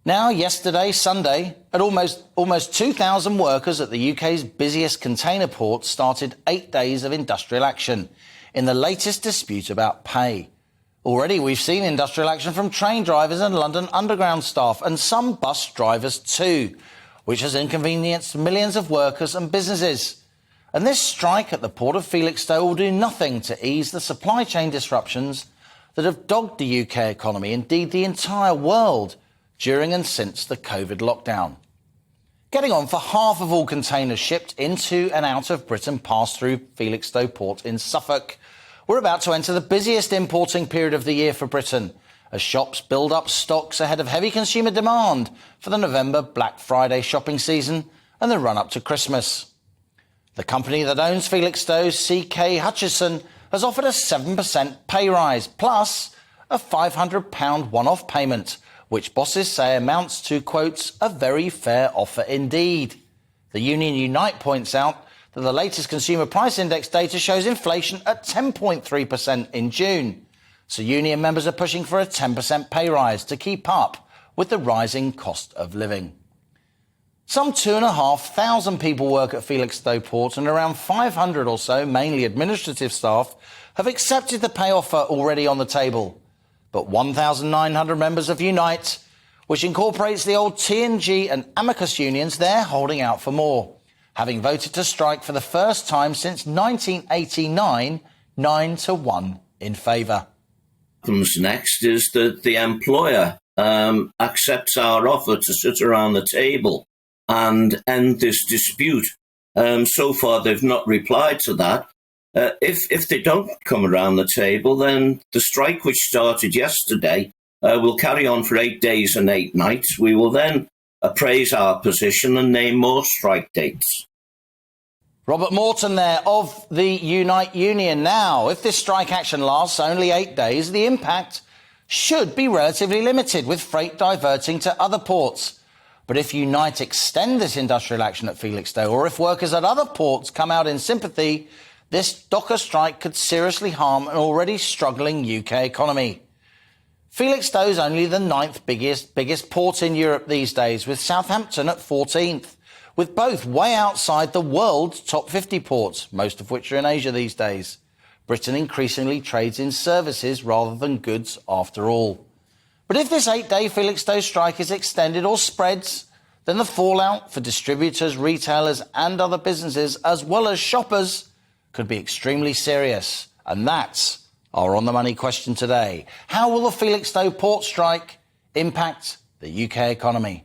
Now, yesterday, Sunday, at almost 2,000 workers at the UK's busiest container port started 8 days of industrial action in the latest dispute about pay. Already we've seen industrial action from train drivers and London Underground staff and some bus drivers too, which has inconvenienced millions of workers and businesses. And this strike at the port of Felixstowe will do nothing to ease the supply chain disruptions that have dogged the UK economy, indeed the entire world, during and since the COVID lockdown. Getting on for half of all containers shipped into and out of Britain pass through Felixstowe port in Suffolk. We're about to enter the busiest importing period of the year for Britain, as shops build up stocks ahead of heavy consumer demand for the November Black Friday shopping season and the run-up to Christmas. The company that owns Felixstowe, CK Hutchison, has offered a 7% pay rise, plus a £500 one-off payment, which bosses say amounts to, quotes, a very fair offer indeed. The union Unite points out that the latest consumer price index data shows inflation at 10.3% in June. So union members are pushing for a 10% pay rise to keep up with the rising cost of living. Some 2,500 people work at Felixstowe Port, and around 500 or so, mainly administrative staff, have accepted the pay offer already on the table. But 1,900 members of Unite, which incorporates the old T&G and Amicus unions, they're holding out for more, having voted to strike for the first time since 1989, 9-1 in favour. Comes next is that the employer accepts our offer to sit around the table and end this dispute. So far, they've not replied to that. If they don't come around the table, then the strike, which started yesterday, will carry on for 8 days and 8 nights. We will then appraise our position and name more strike dates. Robert Morton there of the Unite Union. Now, if this strike action lasts only 8 days, the impact should be relatively limited, with freight diverting to other ports. But if Unite extend this industrial action at Felixstowe, or if workers at other ports come out in sympathy, this docker strike could seriously harm an already struggling UK economy. Felixstowe is only the 9th biggest port in Europe these days, with Southampton at 14th, with both way outside the world's top 50 ports, most of which are in Asia these days. Britain increasingly trades in services rather than goods after all. But if this 8-day Felixstowe strike is extended or spreads, then the fallout for distributors, retailers and other businesses, as well as shoppers, could be extremely serious. And that's our On the Money question today. How will the Felixstowe port strike impact the UK economy?